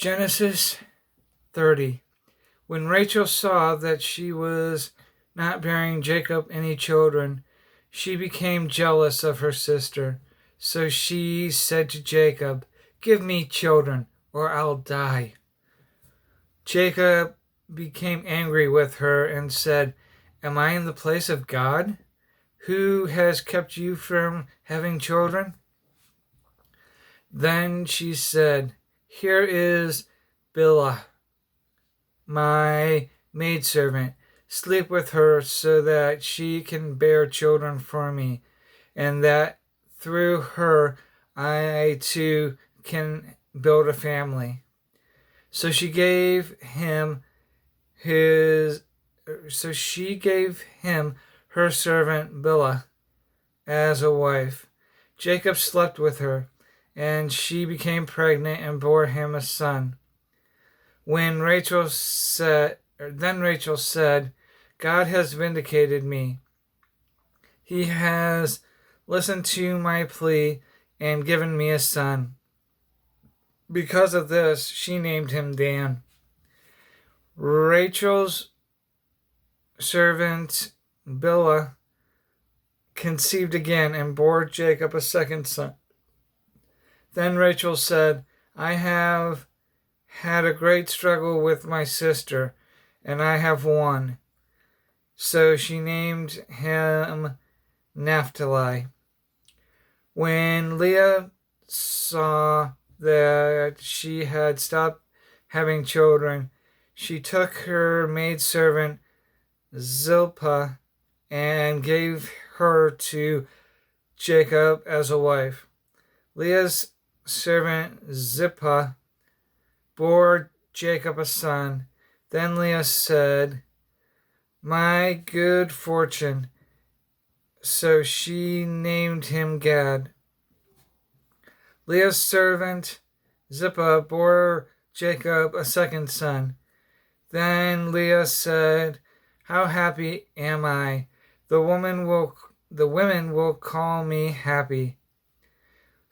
Genesis 30. When Rachel saw that she was not bearing Jacob any children, she became jealous of her sister. So she said to Jacob, "Give me children, or I'll die." Jacob became angry with her and said, "Am I in the place of God? Who has kept you from having children?" Then she said, "Here is Bilhah, my maidservant. Sleep with her so that she can bear children for me, and that through her I too can build a family." So she gave him his so she gave him her servant Bilhah as a wife. Jacob slept with her, and she became pregnant and bore him a son. Then Rachel said, "God has vindicated me. He has listened to my plea and given me a son." Because of this, she named him Dan. Rachel's servant Bilhah conceived again and bore Jacob a second son. Then Rachel said, "I have had a great struggle with my sister, and I have won." So she named him Naphtali. When Leah saw that she had stopped having children, she took her maidservant Zilpah and gave her to Jacob as a wife. Leah's servant Zilpah bore Jacob a son. Then Leah said, "My good fortune." So she named him Gad. Leah's servant Zilpah bore Jacob a second son. Then Leah said, "How happy am I! The women will call me happy."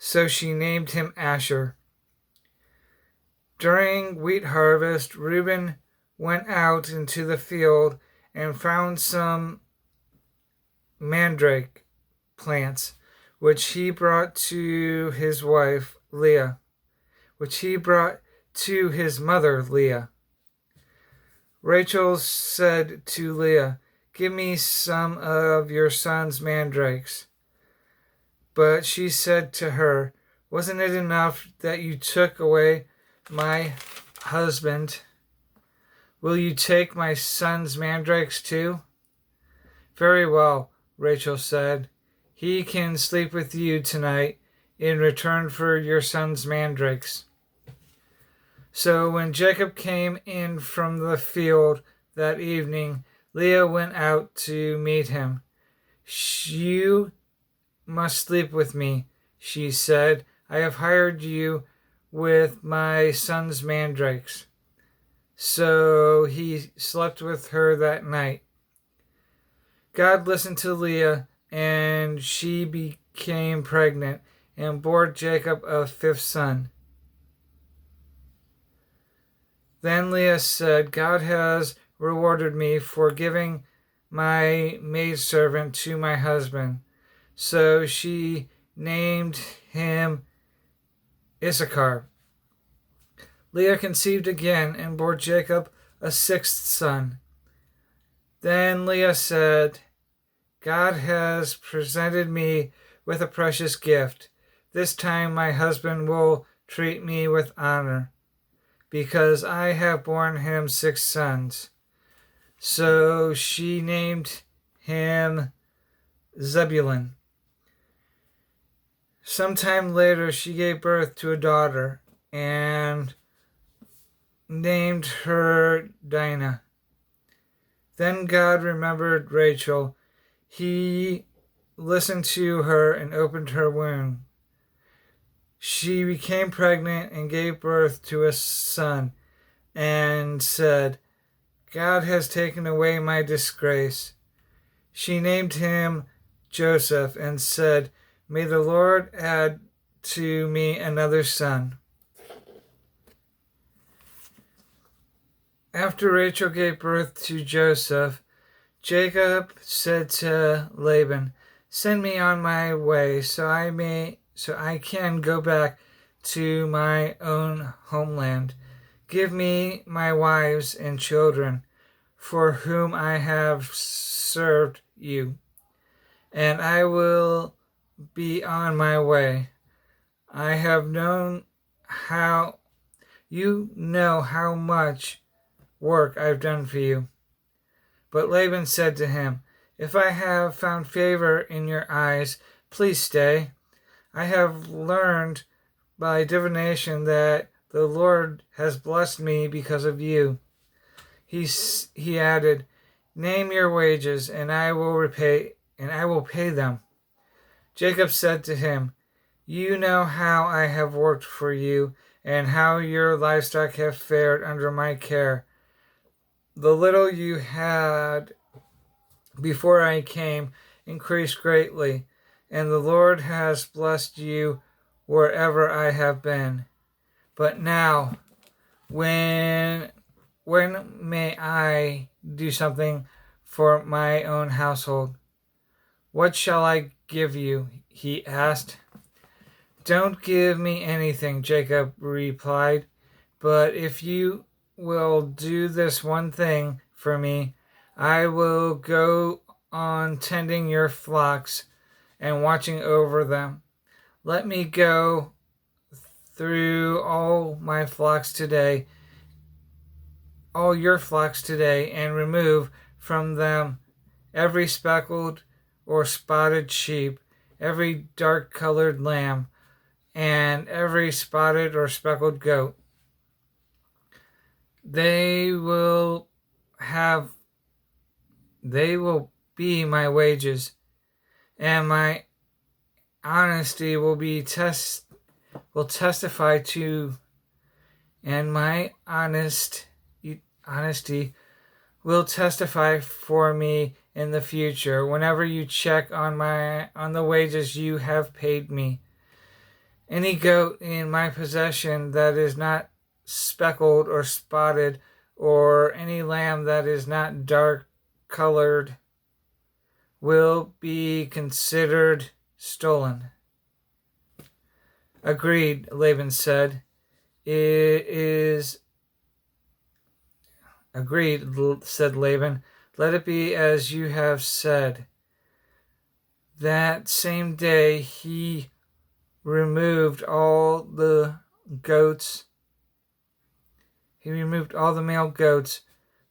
So she named him Asher. During wheat harvest, Reuben went out into the field and found some mandrake plants, which he brought to his wife Leah, which he brought to his mother Leah. Rachel said to Leah, "Give me some of your son's mandrakes." But she said to her, "Wasn't it enough that you took away my husband? Will you take my son's mandrakes too?" "Very well," Rachel said. "He can sleep with you tonight in return for your son's mandrakes." So when Jacob came in from the field that evening, Leah went out to meet him. "You must sleep with me," she said. "I have hired you with my son's mandrakes." So he slept with her that night. God listened to Leah, and she became pregnant and bore Jacob a fifth son. Then Leah said, "God has rewarded me for giving my maidservant to my husband." So she named him Issachar. Leah conceived again and bore Jacob a sixth son. Then Leah said, "God has presented me with a precious gift. This time my husband will treat me with honor, because I have borne him six sons." So she named him Zebulun. Sometime later she gave birth to a daughter and named her Dinah. Then God remembered Rachel. He listened to her and opened her womb. She became pregnant and gave birth to a son and said, "God has taken away my disgrace." She named him Joseph and said, "May the Lord add to me another son." After Rachel gave birth to Joseph, Jacob said to Laban, "Send me on my way so I can go back to my own homeland. Give me my wives and children, for whom I have served you, and I will be on my way. I have known how you know how much work I've done for you." But Laban said to him, "If I have found favor in your eyes, please stay. I have learned by divination that the Lord has blessed me because of you." He added, "Name your wages, and I will pay them." Jacob said to him, "You know how I have worked for you, and how your livestock have fared under my care. The little you had before I came increased greatly, and the Lord has blessed you wherever I have been. But now, when may I do something for my own household?" "What shall I give you?" he asked. "Don't give me anything," Jacob replied, "but if you will do this one thing for me, I will go on tending your flocks and watching over them. Let me go through all your flocks today, and remove from them every speckled or spotted sheep, every dark-colored lamb, and every spotted or speckled goat. They will be my wages, and my honesty will testify to, and my honesty will testify for me in the future whenever you check on the wages you have paid me. Any goat in my possession that is not speckled or spotted, or any lamb that is not dark colored, will be considered stolen." "Agreed," Laban said. "It is agreed," said Laban. "Let it be as you have said." That same day he removed all the male goats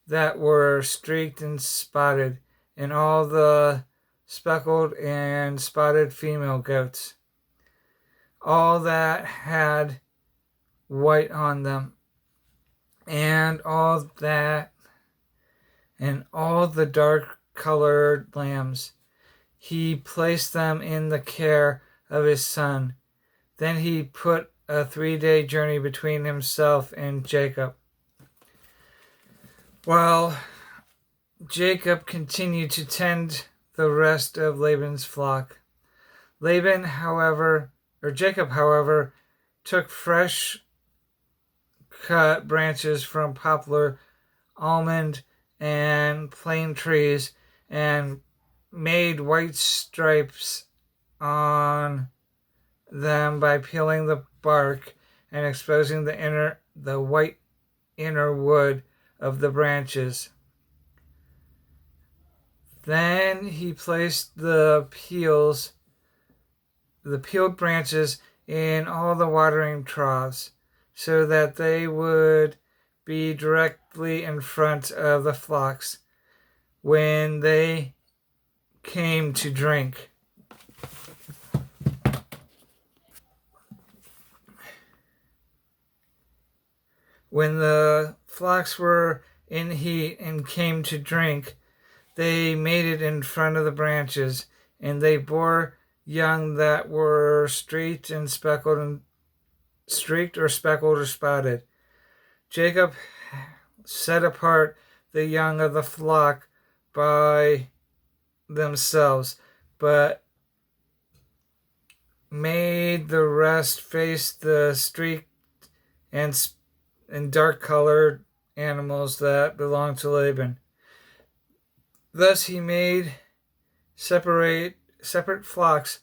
that were streaked and spotted, and all the speckled and spotted female goats, all that had white on them, and all the dark colored lambs. He placed them in the care of his son. Then he put a 3-day journey between himself and Jacob. While Jacob continued to tend the rest of Laban's flock, Jacob, however, took fresh cut branches from poplar, almond, and plane trees, and made white stripes on them by peeling the bark and exposing the white inner wood of the branches. Then he placed the peeled branches in all the watering troughs, so that they would be directly in front of the flocks when they came to drink. When the flocks were in heat and came to drink, they mated in front of the branches, and they bore young that were streaked or speckled or spotted. Jacob set apart the young of the flock by themselves, but made the rest face the streaked and dark colored animals that belonged to Laban. Thus he made separate flocks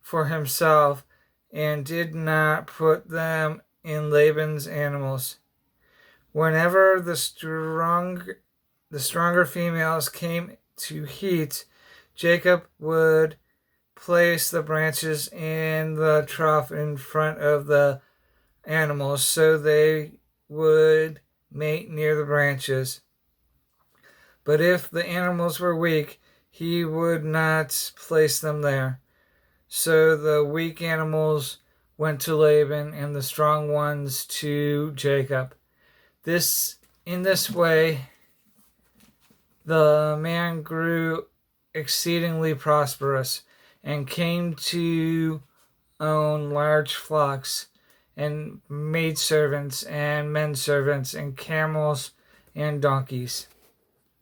for himself and did not put them in Laban's animals. Whenever the stronger females came to heat, Jacob would place the branches in the trough in front of the animals so they would mate near the branches. But if the animals were weak, he would not place them there. So the weak animals went to Laban and the strong ones to Jacob. In this way, the man grew exceedingly prosperous and came to own large flocks and maidservants and men servants and camels and donkeys.